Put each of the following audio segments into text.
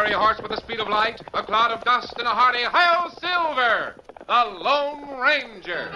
fiery horse with the speed of light, a cloud of dust, and a hearty Hi-Yo Silver, the Lone Ranger.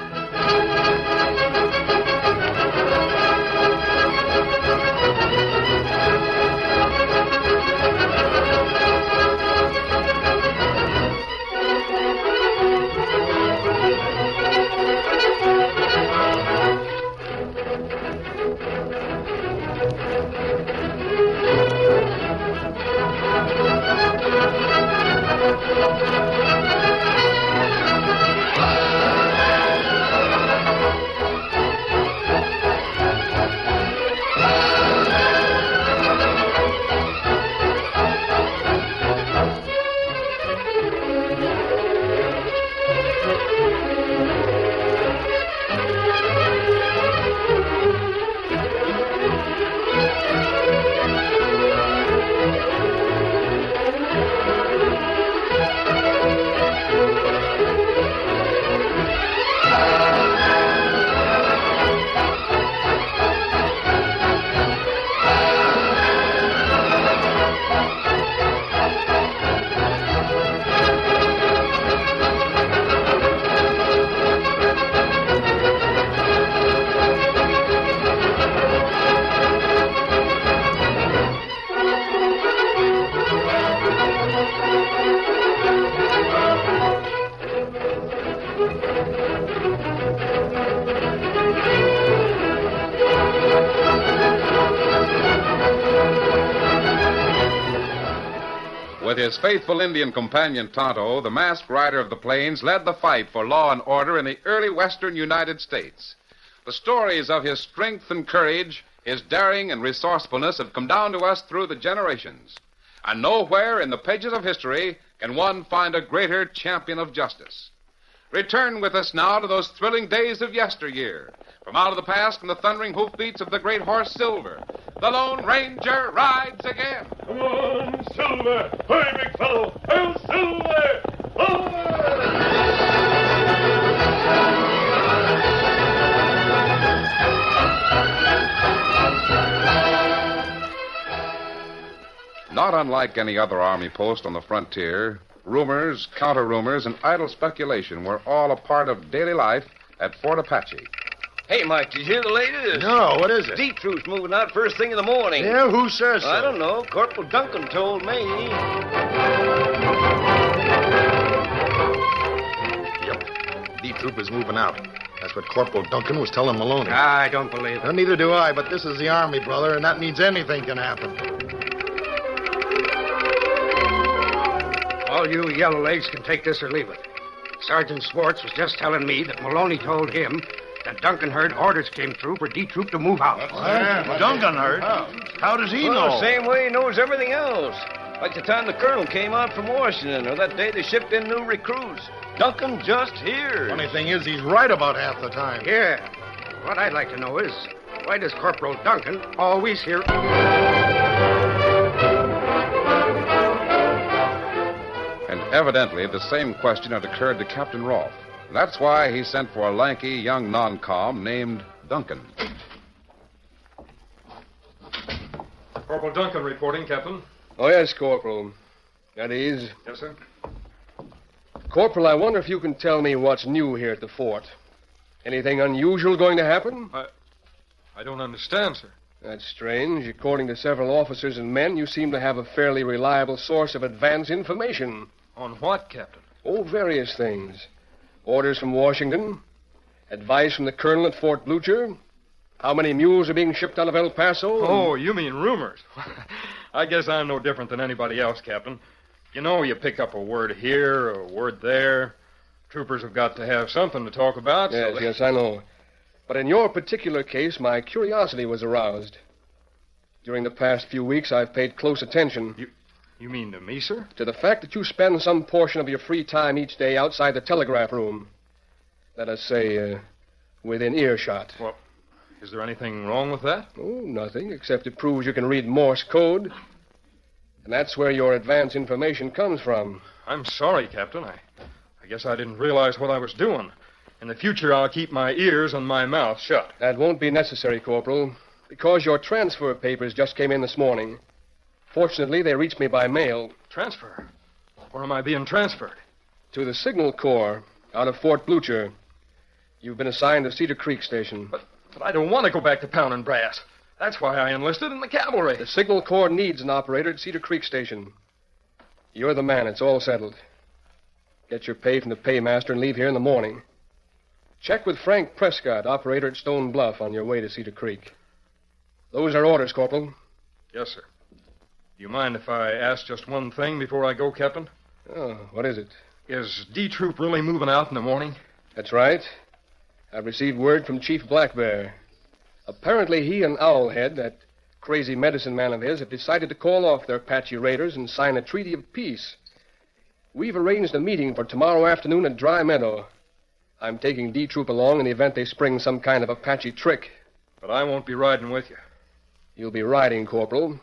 With his faithful Indian companion Tonto, the masked rider of the plains led the fight for law and order in the early western United States. The stories of his strength and courage, his daring and resourcefulness have come down to us through the generations. And nowhere in the pages of history can one find a greater champion of justice. Return with us now to those thrilling days of yesteryear. From out of the past and the thundering hoofbeats of the great horse Silver, the Lone Ranger rides again. Come on, Silver! Hurry, big fellow! Hail, Silver! Not unlike any other army post on the frontier, rumors, counter-rumors, and idle speculation were all a part of daily life at Fort Apache. Hey, Mike, did you hear the latest? No, what is it? D Troop's moving out first thing in the morning. Yeah, who says so? I don't know. Corporal Duncan told me. Yep. D Troop is moving out. That's what Corporal Duncan was telling Maloney. I don't believe it. Well, neither do I, but this is the Army, brother, and that means anything can happen. All you yellow legs can take this or leave it. Sergeant Swartz was just telling me that Maloney told him that Duncan heard orders came through for D Troop to move out. Duncan heard? How does he know? Same way he knows everything else. Like the time the colonel came out from Washington, or that day they shipped in new recruits. Duncan just here. Funny thing is, he's right about half the time. Yeah. What I'd like to know is, why does Corporal Duncan always hear... And evidently the same question had occurred to Captain Rolfe. That's why he sent for a lanky young non-com named Duncan. Corporal Duncan reporting, Captain. Oh, yes, Corporal. At ease. Yes, sir. Corporal, I wonder if you can tell me what's new here at the fort. Anything unusual going to happen? I don't understand, sir. That's strange. According to several officers and men, you seem to have a fairly reliable source of advance information. On what, Captain? Oh, various things. Orders from Washington, advice from the colonel at Fort Blucher, how many mules are being shipped out of El Paso. Oh, you mean rumors. I guess I'm no different than anybody else, Captain. You know, you pick up a word here, a word there. Troopers have got to have something to talk about. Yes, yes, I know. But in your particular case, my curiosity was aroused. During the past few weeks, I've paid close attention. You mean to me, sir? To the fact that you spend some portion of your free time each day outside the telegraph room. Let us say, within earshot. Well, is there anything wrong with that? Oh, nothing, except it proves you can read Morse code. And that's where your advance information comes from. I'm sorry, Captain. I guess I didn't realize what I was doing. In the future, I'll keep my ears and my mouth shut. That won't be necessary, Corporal, because your transfer papers just came in this morning. Fortunately, they reached me by mail. Transfer? Where am I being transferred? To the Signal Corps out of Fort Blucher. You've been assigned to Cedar Creek Station. But I don't want to go back to pounding brass. That's why I enlisted in the cavalry. The Signal Corps needs an operator at Cedar Creek Station. You're the man. It's all settled. Get your pay from the paymaster and leave here in the morning. Check with Frank Prescott, operator at Stone Bluff, on your way to Cedar Creek. Those are orders, Corporal. Yes, sir. Do you mind if I ask just one thing before I go, Captain? Oh, what is it? Is D Troop really moving out in the morning? That's right. I've received word from Chief Black Bear. Apparently he and Owlhead, that crazy medicine man of his, have decided to call off their Apache raiders and sign a treaty of peace. We've arranged a meeting for tomorrow afternoon at Dry Meadow. I'm taking D Troop along in the event they spring some kind of Apache trick. But I won't be riding with you. You'll be riding, Corporal,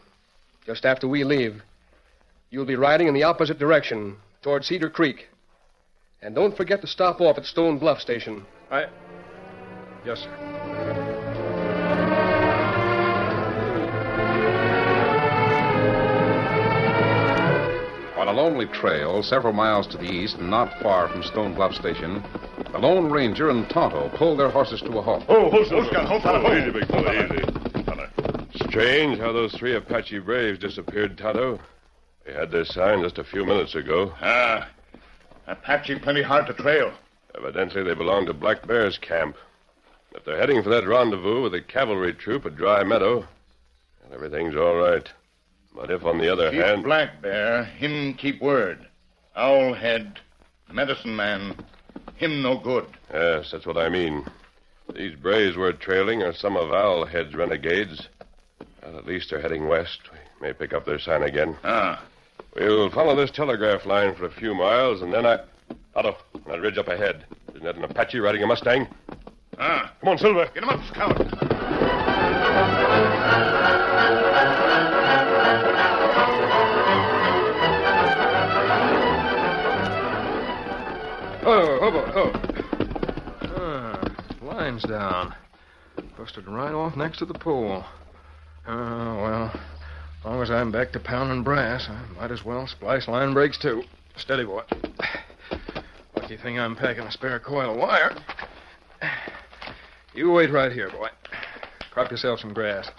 just after we leave. You'll be riding in the opposite direction, toward Cedar Creek. And don't forget to stop off at Stone Bluff Station. Yes, sir. On a lonely trail several miles to the east and not far from Stone Bluff Station, the Lone Ranger and Tonto pulled their horses to a halt. Easy, big fella, easy. Strange how those 3 Apache braves disappeared, Tonto. They had their sign just a few minutes ago. Apache plenty hard to trail. Evidently, they belong to Black Bear's camp. If they're heading for that rendezvous with the cavalry troop at Dry Meadow, well, everything's all right. But if, on the other hand... Black Bear, him keep word. Owlhead, medicine man, him no good. Yes, that's what I mean. These braves we're trailing are some of Owlhead's renegades. Well, at least they're heading west. We may pick up their sign again. We'll follow this telegraph line for a few miles, and then Otto, that ridge up ahead. Isn't that an Apache riding a Mustang? Come on, Silver. Get him up, Scout. Line's down. Busted right off next to the pole. Well, as long as I'm back to pounding brass, I might as well splice line breaks, too. Steady, boy. Lucky thing I'm packing a spare coil of wire. You wait right here, boy. Crop yourself some grass.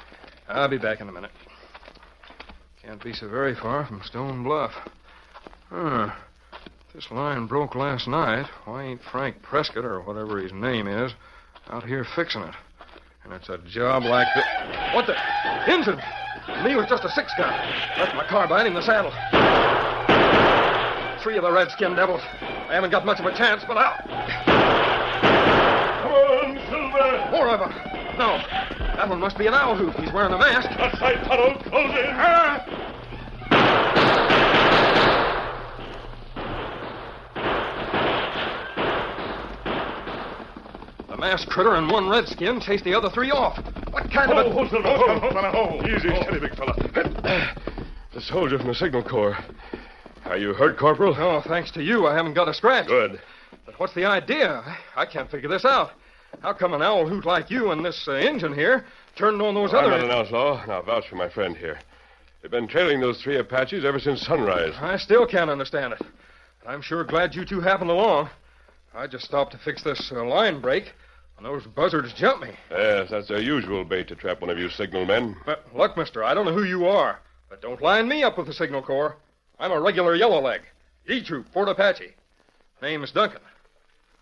I'll be back in a minute. Can't be so very far from Stone Bluff. If this line broke last night, why ain't Frank Prescott, or whatever his name is, out here fixing it? And it's a job like this. What the? Engine! Me was just a 6-gun. Left my carbine in the saddle. 3 of the redskin devils. I haven't got much of a chance, but I'll... Come on, Silver! More of them. No, that one must be an owl hoop. He's wearing a mask. That's right, Tonto. Close in. The masked critter and 1 redskin chased the other 3 off. What kind of a... Hold, Silver. Easy, steady, big fella. The soldier from the Signal Corps. Are you hurt, Corporal? Oh, thanks to you, I haven't got a scratch. Good. But what's the idea? I can't figure this out. How come an owl hoot like you and this Injun here turned on those I'm other... not an outlaw. Now, vouch for my friend here. They've been trailing those 3 Apaches ever since sunrise. I still can't understand it. I'm sure glad you 2 happened along. I just stopped to fix this line break, and those buzzards jumped me. Yes, that's their usual bait to trap one of you signal men. But look, mister, I don't know who you are, but don't line me up with the Signal Corps. I'm a regular yellow leg. D-Troop, Fort Apache. Name's Duncan.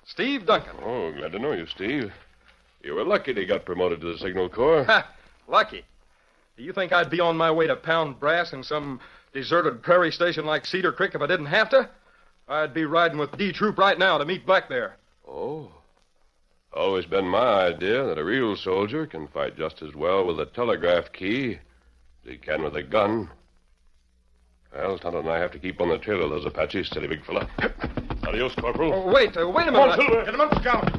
Steve Duncan. Oh, glad to know you, Steve. You were lucky they got promoted to the Signal Corps. Ha! Lucky. Do you think I'd be on my way to pound brass in some deserted prairie station like Cedar Creek if I didn't have to? I'd be riding with D-Troop right now to meet Black Bear. Oh. Always been my idea that a real soldier can fight just as well with a telegraph key as he can with a gun. Well, Tonto and I have to keep on the trail of those Apaches. Steady, big fella. Adios, Corporal. Oh, wait a minute. Come on, Silver. Get him up, Scout.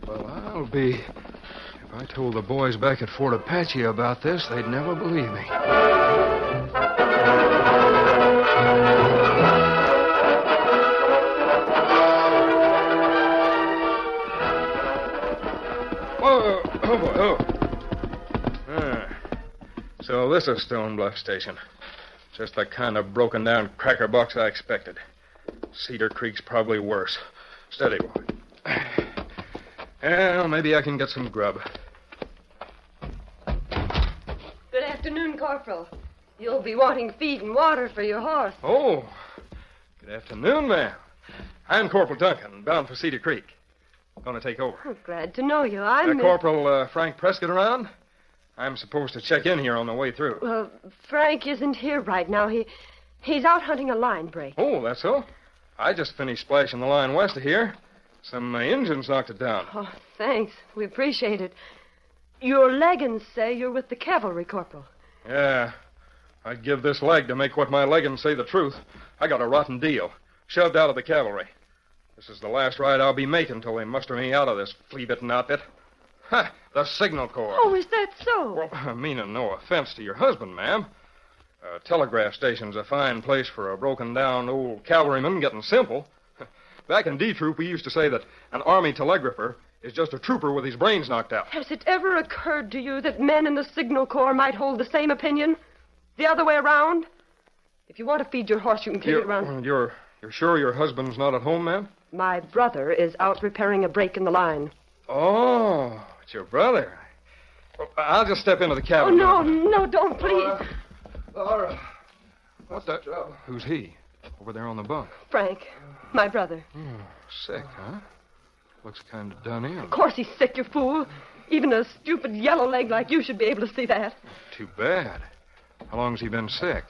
Well, I'll be... If I told the boys back at Fort Apache about this, they'd never believe me. So this is Stone Bluff Station. Just the kind of broken-down cracker box I expected. Cedar Creek's probably worse. Steady, boy. Well, maybe I can get some grub. Good afternoon, Corporal. You'll be wanting feed and water for your horse. Oh, good afternoon, ma'am. I'm Corporal Duncan, bound for Cedar Creek. Going to take over. Oh, glad to know you. I'm Corporal Frank Prescott around? I'm supposed to check in here on the way through. Well, Frank isn't here right now. He's out hunting a line break. Oh, that's so? I just finished splashing the line west of here. Some engines knocked it down. Oh, thanks. We appreciate it. Your leggings say you're with the cavalry, Corporal. Yeah. I'd give this leg to make what my leggings say the truth. I got a rotten deal. Shoved out of the cavalry. This is the last ride I'll be making till they muster me out of this flea-bitten outfit. Ha! The Signal Corps. Oh, is that so? Well, meaning no offense to your husband, ma'am. A telegraph station's a fine place for a broken-down old cavalryman getting simple. Back in D Troop, we used to say that an Army telegrapher is just a trooper with his brains knocked out. Has it ever occurred to you that men in the Signal Corps might hold the same opinion? The other way around? If you want to feed your horse, you can kick it around. You're sure your husband's not at home, ma'am? My brother is out repairing a break in the line. Oh, it's your brother. Well, I'll just step into the cabin. Oh, no, don't, please. Laura. What the? Who's he? Over there on the bunk. Frank, my brother. Oh, sick, huh? Looks kind of done in. Of course he's sick, you fool. Even a stupid yellow leg like you should be able to see that. Too bad. How long's he been sick?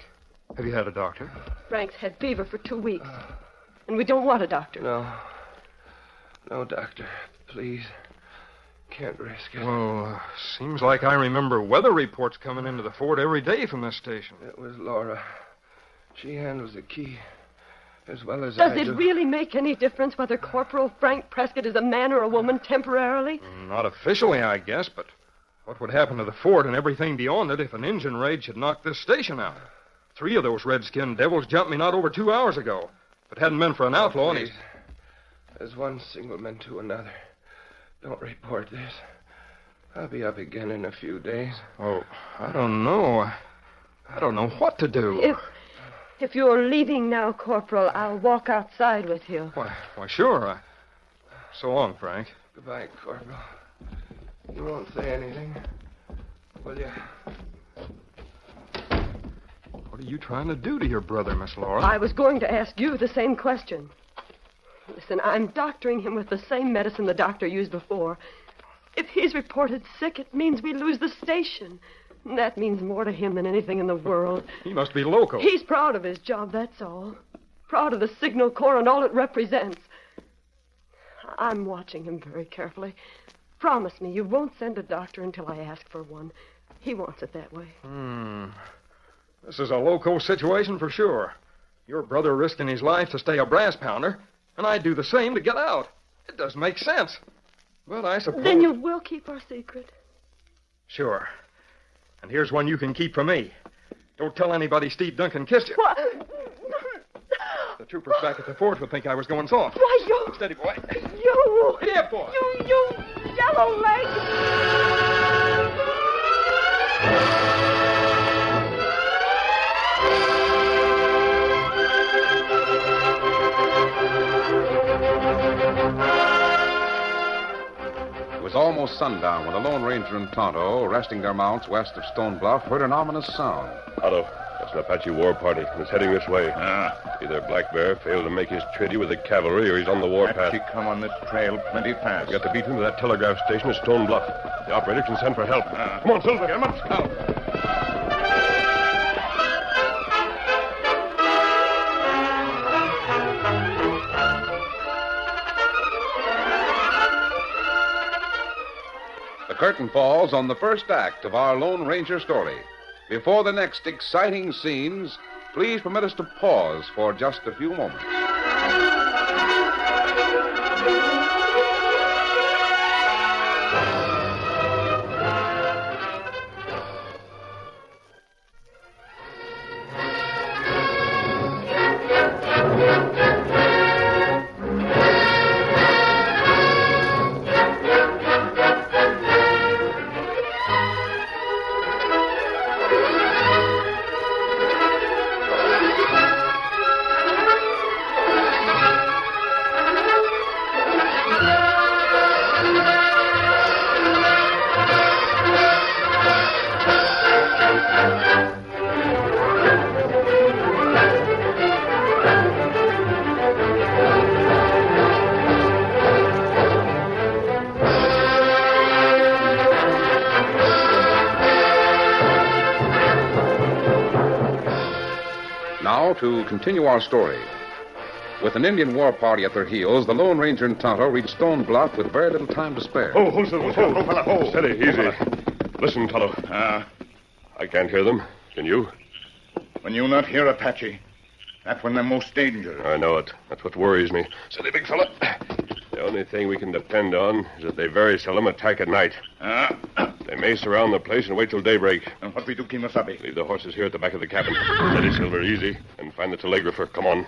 Have you had a doctor? Frank's had fever for 2 weeks. And we don't want a doctor. No, Doctor. Please. Can't risk it. Well, seems like I remember weather reports coming into the fort every day from this station. It was Laura. She handles the key as well as I do. Does it really make any difference whether Corporal Frank Prescott is a man or a woman temporarily? Not officially, I guess, but what would happen to the fort and everything beyond it if an engine raid should knock this station out? 3 of those red-skinned devils jumped me not over 2 hours ago. If it hadn't been for an outlaw and Please. As one single man to another. Don't report this. I'll be up again in a few days. Oh, I don't know. I don't know what to do. If you're leaving now, Corporal, I'll walk outside with you. Why, sure. So long, Frank. Goodbye, Corporal. You won't say anything, will you? What are you trying to do to your brother, Miss Laura? I was going to ask you the same question. Listen, I'm doctoring him with the same medicine the doctor used before. If he's reported sick, it means we lose the station. And that means more to him than anything in the world. He must be loco. He's proud of his job, that's all. Proud of the Signal Corps and all it represents. I'm watching him very carefully. Promise me you won't send a doctor until I ask for one. He wants it that way. This is a loco situation for sure. Your brother risking his life to stay a brass pounder, and I'd do the same to get out. It doesn't make sense. But I suppose... Then you will keep our secret. Sure. And here's one you can keep from me. Don't tell anybody Steve Duncan kissed you. What? The troopers back at the fort would think I was going soft. Why, you... Steady, boy. You... Here, boy. You yellow leg... It was almost sundown when the Lone Ranger and Tonto, resting their mounts west of Stone Bluff, heard an ominous sound. Otto, that's an Apache war party. It's heading this way. Either Black Bear failed to make his treaty with the cavalry or he's on the warpath. He come on this trail plenty fast. We got to beat him to that telegraph station at Stone Bluff. The operator can send for help. Come on, Silver. Get him up, Scout. The curtain falls on the first act of our Lone Ranger story. Before the next exciting scenes, please permit us to pause for just a few moments. now to continue our story. With an Indian war party at their heels, the Lone Ranger and Tonto reached Stone Bluff with very little time to spare. Hold still. Steady, easy. Listen, Tonto. I can't hear them. Can you? When you not hear Apache, that's when they're most dangerous. I know it. That's what worries me. Steady, big fella. The only thing we can depend on is that they very seldom attack at night. They may surround the place and wait till daybreak. And what we do, Kimasabi? Leave the horses here at the back of the cabin. Steady, Silver, easy. And find the telegrapher. Come on.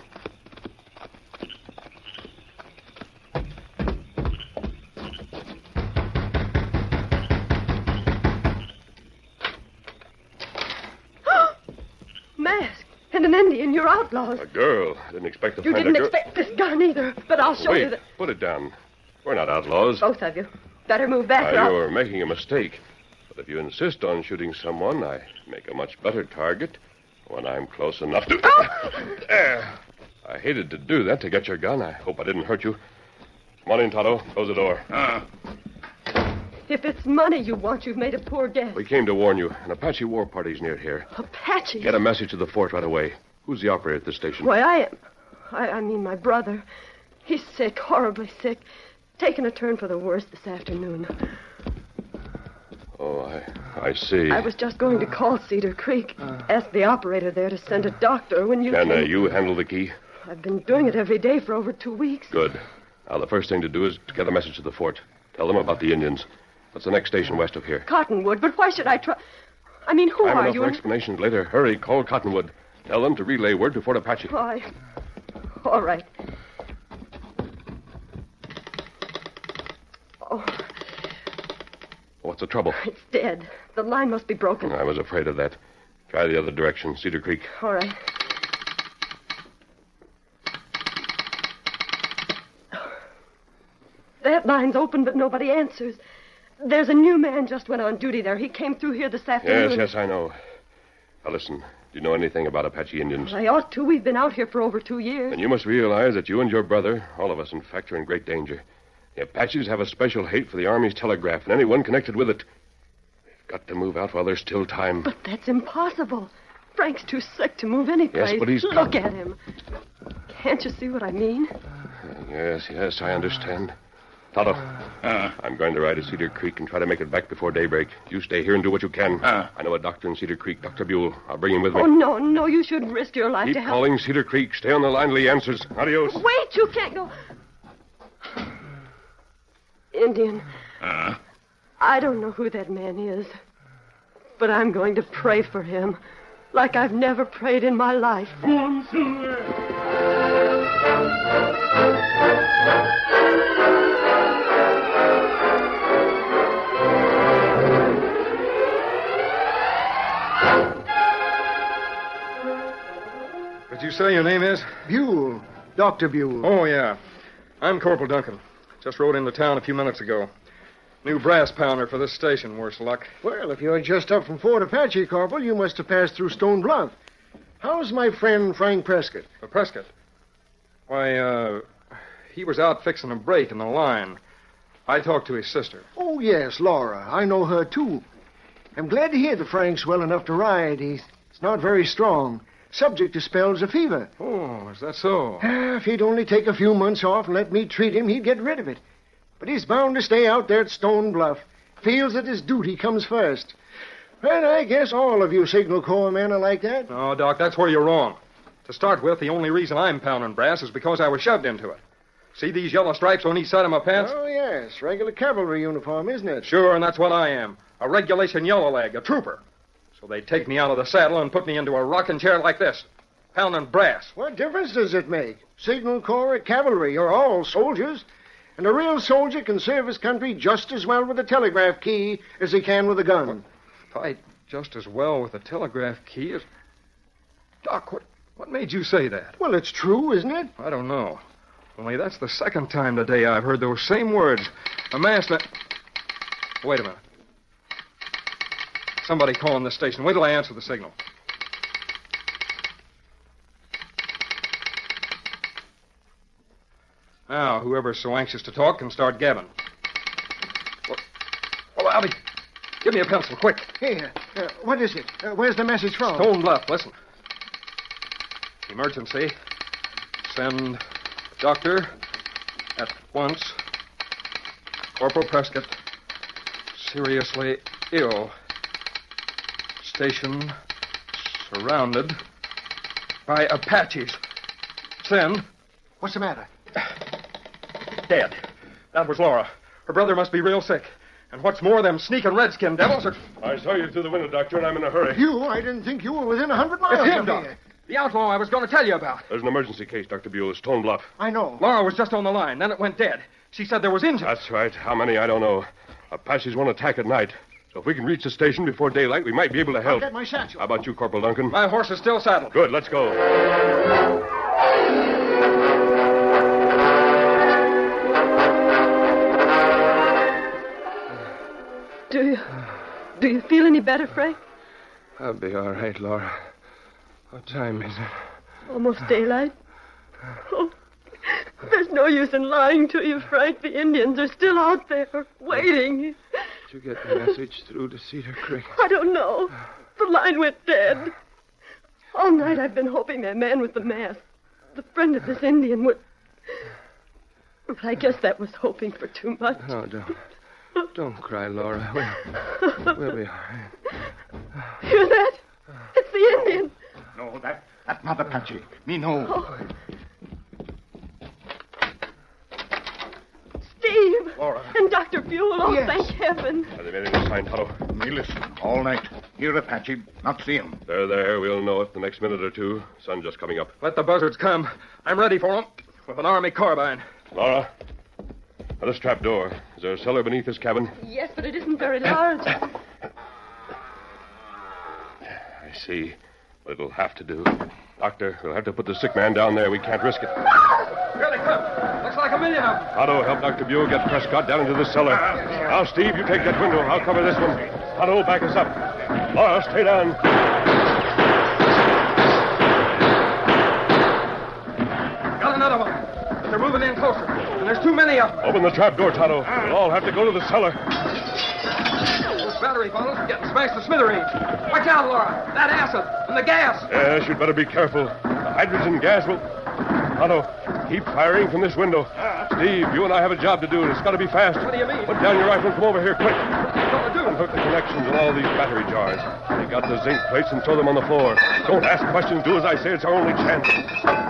Mask and an Indian, you're outlaws. A girl. I didn't expect to You find didn't a girl. expect this gun either, but I'll show you Wait, that. put it down. We're not outlaws. Both of you. Better move back. or I'll- You're making a mistake. But if you insist on shooting someone, I make a much better target when I'm close enough to... There. I hated to do that to get your gun. I hope I didn't hurt you. Come on in, Tonto. Close the door. If it's money you want, you've made a poor guess. We came to warn you. An Apache war party's near here. Apache? Get a message to the fort right away. Who's the operator at this station? Why, I am. I mean, my brother. He's sick, horribly sick. Taking a turn for the worse this afternoon. Oh, I see. I was just going to call Cedar Creek. Ask the operator there to send a doctor when you Can came. you handle the key? I've been doing it every day for over 2 weeks. Good. Now, the first thing to do is to get a message to the fort. Tell them about the Indians. What's the next station west of here? Cottonwood, but why should I try? I mean, who I have are enough you? for explanations later. Hurry, call Cottonwood. Tell them to relay word to Fort Apache. Why? All right. Oh, What's the trouble? it's dead. The line must be broken. I was afraid of that. Try the other direction, Cedar Creek. All right. That line's open, but nobody answers. There's a new man just went on duty there. He came through here this afternoon. Yes, I know. Now, listen. Do you know anything about Apache Indians? I ought to. We've been out here for over 2 years. And you must realize that you and your brother, all of us, in fact, are in great danger. The Apaches have a special hate for the Army's telegraph and anyone connected with it. We've got to move out while there's still time. But that's impossible. Frank's too sick to move any place. Yes, but he's... Look at him. Can't you see what I mean? Yes, I understand. Tonto, I'm going to ride to Cedar Creek and try to make it back before daybreak. You stay here and do what you can. I know a doctor in Cedar Creek, Dr. Buell. I'll bring him with me. Oh, no, you should risk your life Keep to help. calling Cedar Creek. Stay on the line till he answers. Adios. Wait, you can't go. Indian. I don't know who that man is, but I'm going to pray for him like I've never prayed in my life. Did you say your name is? Buell. Dr. Buell. Oh, yeah. I'm Corporal Duncan. Just rode into town a few minutes ago. New brass pounder for this station, worse luck. Well, if you're just up from Fort Apache, Corporal, you must have passed through Stone Bluff. How's my friend Frank Prescott? Prescott? Why, he was out fixing a break in the line. I talked to his sister. Oh, yes, Laura. I know her, too. I'm glad to hear that Frank's well enough to ride. He's not very strong. Subject to spells of fever. Oh, is that so? If he'd only take a few months off and let me treat him, he'd get rid of it. But he's bound to stay out there at Stone Bluff. Feels that his duty comes first. And I guess all of you Signal Corps men are like that. No, Doc, that's where you're wrong. To start with, the only reason I'm pounding brass is because I was shoved into it. See these yellow stripes on each side of my pants? Oh, yes. Regular cavalry uniform, isn't it? Sure, and that's what I am. A regulation yellow leg, a trooper. So they take me out of the saddle and put me into a rocking chair like this, pounding brass. What difference does it make? Signal Corps or cavalry, you're all soldiers. And a real soldier can serve his country just as well with a telegraph key as he can with a gun. Fight just as well with a telegraph key as... Doc, what made you say that? Well, it's true, isn't it? I don't know. Only that's the second time today I've heard those same words. A masked man... Wait a minute. Somebody calling the station. Wait till I answer the signal. Now, whoever's so anxious to talk can start gabbing. Well, Albie, give me a pencil, quick. Here. What is it? Where's the message from? Stone Bluff, listen. Emergency. Send doctor at once. Corporal Prescott, seriously ill. Station surrounded by Apaches. Send. What's the matter? Dead. That was Laura. Her brother must be real sick. And what's more, them sneaking redskin devils are... I saw you through the window, Doctor, and I'm in a hurry. You? I didn't think you were within 100 miles It's him, of Doc. here. The outlaw I was going to tell you about. There's an emergency case, Dr. Buell. Stone Bluff. I know. Laura was just on the line. Then it went dead. She said there was injuries. That's right. How many, I don't know. Apaches won't attack at night. So if we can reach the station before daylight, we might be able to I'll help. get my satchel. How about you, Corporal Duncan? My horse is still saddled. Good, let's go. Do you feel any better, Frank? I'll be all right, Laura. What time is it? Almost daylight. Oh, there's no use in lying to you, Frank. The Indians are still out there, waiting. Did you get the message through to Cedar Creek? I don't know. The line went dead. All night I've been hoping that man with the mask, the friend of this Indian, would... But I guess that was hoping for too much. Oh, don't cry, Laura. We'll be all right. Hear that? It's the Indian. No, that's not Apache. Me no. Oh. Steve. Laura. And Dr. Buell. Oh, Yes. thank heaven. Have they made any sign, Tonto? Me listen all night. Hear Apache, not see him. They're there. We'll know it the next minute or two. Sun just coming up. Let the buzzards come. I'm ready for them with an army carbine. Laura, at this trap door. Is there a cellar beneath this cabin? Yes, but it isn't very large. I see. But it'll have to do. Doctor, we'll have to put the sick man down there. We can't risk it. Here they come. Looks like a million of them. Otto, help Dr. Buell get Prescott down into this cellar. Now, Steve, you take that window. I'll cover this one. Otto, back us up. Laura, stay down. Got another one. But they're moving in closer. And there's too many of them. Open the trap door, Tonto. We'll all have to go to the cellar. Those battery bottles are getting smashed to smithereens. Watch out, Laura. That acid and the gas. Yes, you'd better be careful. The hydrogen gas will... Otto, keep firing from this window. Steve, you and I have a job to do, and it's got to be fast. What do you mean? Put down your rifle and come over here, quick. What are you going to do? Unhook the connections on all these battery jars. Take out the zinc plates and throw them on the floor. Don't ask questions. Do as I say. It's our only chance.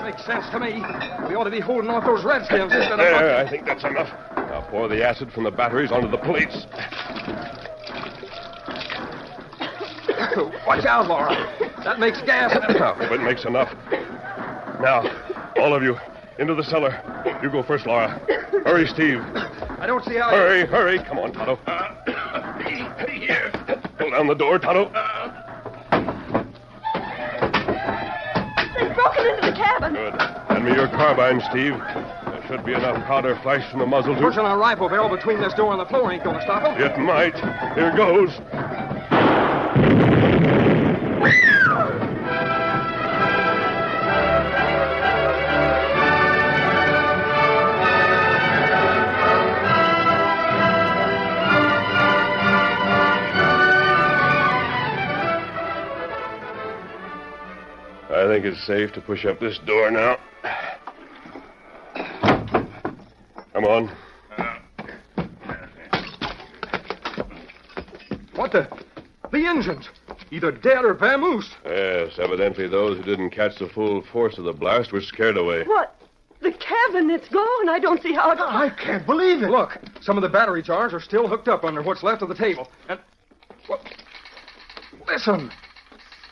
Makes sense to me. We ought to be holding off those redskins instead of... There, I think that's enough. Now pour the acid from the batteries onto the plates. Watch out, Laura. That makes gas. If it makes enough. Now, all of you, into the cellar. You go first, Laura. Hurry, Steve. I don't see how... Hurry. Come on, Tonto. Here. Pull down the door, Tonto. They've broken into the cabin. Good. Hand me your carbine, Steve. There should be enough powder flash from the muzzle to... Pushing a rifle barrel between this door and the floor ain't going to stop them. It might. Here goes. I think it's safe to push up this door now. Come on. What the... The engines. Either dead or vamoosed. Yes, evidently those who didn't catch the full force of the blast were scared away. What? The cabin, it's gone. I don't see how it... I can't believe it. Look, some of the battery jars are still hooked up under what's left of the table. And... What? Listen.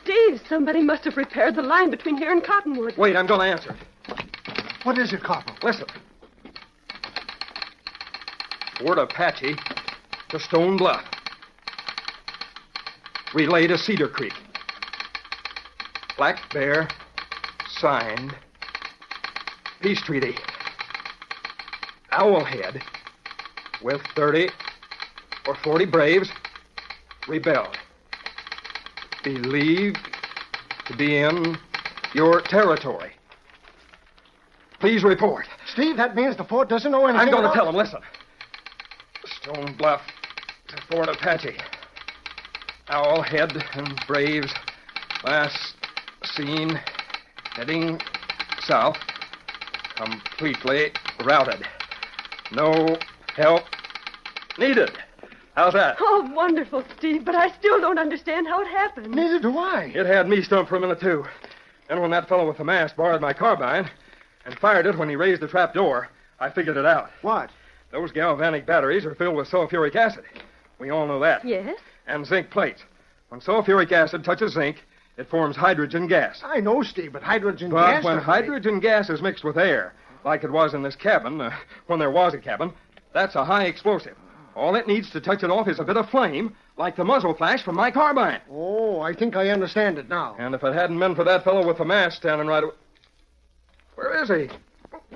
Steve, somebody must have repaired the line between here and Cottonwood. Wait, I'm going to answer it. What is it, Corporal? Listen. Fort Apache to Stone Bluff. Relay to Cedar Creek. Black Bear signed peace treaty. Owlhead with 30 or 40 braves rebelled. Believed to be in your territory. Please report. Steve, that means the fort doesn't know anything I'm going to about tell him. Listen. Stone Bluff to Fort Apache. Owlhead and braves last seen Heading south. Completely routed. No help needed. How's that? Oh, wonderful, Steve, but I still don't understand how it happened. Neither do I. It had me stumped for a minute, too. And when that fellow with the mask borrowed my carbine and fired it when he raised the trap door, I figured it out. What? Those galvanic batteries are filled with sulfuric acid. We all know that. Yes? And zinc plates. When sulfuric acid touches zinc, it forms hydrogen gas. I know, Steve, but hydrogen But gas... when hydrogen gas is mixed with air, like it was in this cabin, when there was a cabin, that's a high explosive. All it needs to touch it off is a bit of flame, like the muzzle flash from my carbine. Oh, I think I understand it now. And if it hadn't been for that fellow with the mask standing right... Where is he?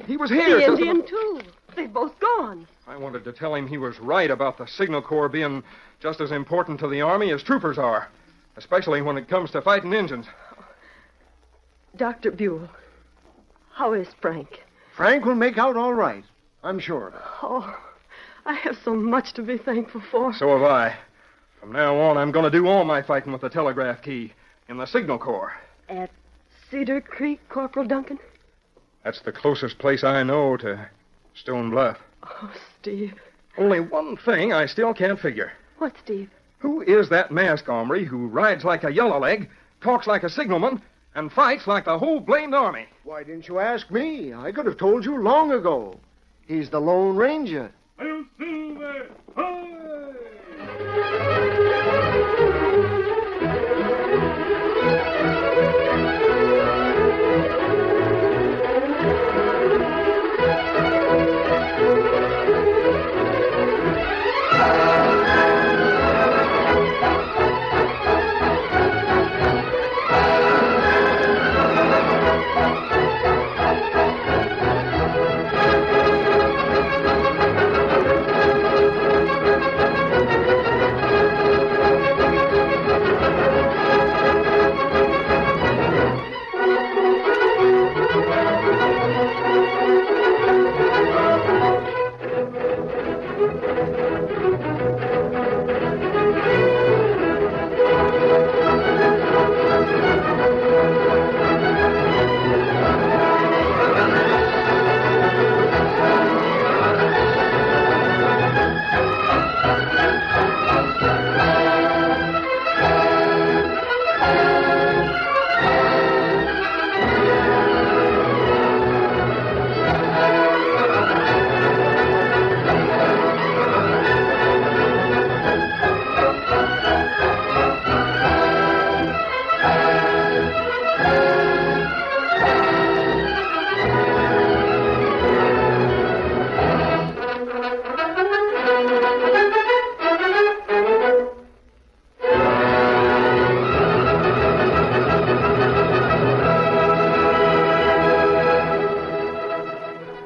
He was here. The Indian, too. They've both gone. I wanted to tell him he was right about the Signal Corps being just as important to the Army as troopers are, especially when it comes to fighting Injuns. Dr. Buell, how is Frank? Frank will make out all right. I'm sure of it. Oh, I have so much to be thankful for. So have I. From now on, I'm going to do all my fighting with the telegraph key in the Signal Corps. At Cedar Creek, Corporal Duncan? That's the closest place I know to Stone Bluff. Oh, Steve. Only one thing I still can't figure. What, Steve? Who is that masked hombre who rides like a yellowleg, talks like a signalman, and fights like the whole blamed army? Why didn't you ask me? I could have told you long ago. He's the Lone Ranger.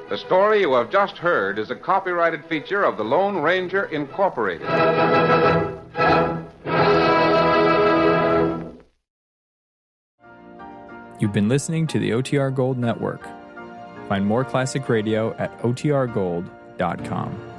The story you have just heard is a copyrighted feature of the Lone Ranger Incorporated. You've been listening to the OTR Gold Network. Find more classic radio at otrgold.com.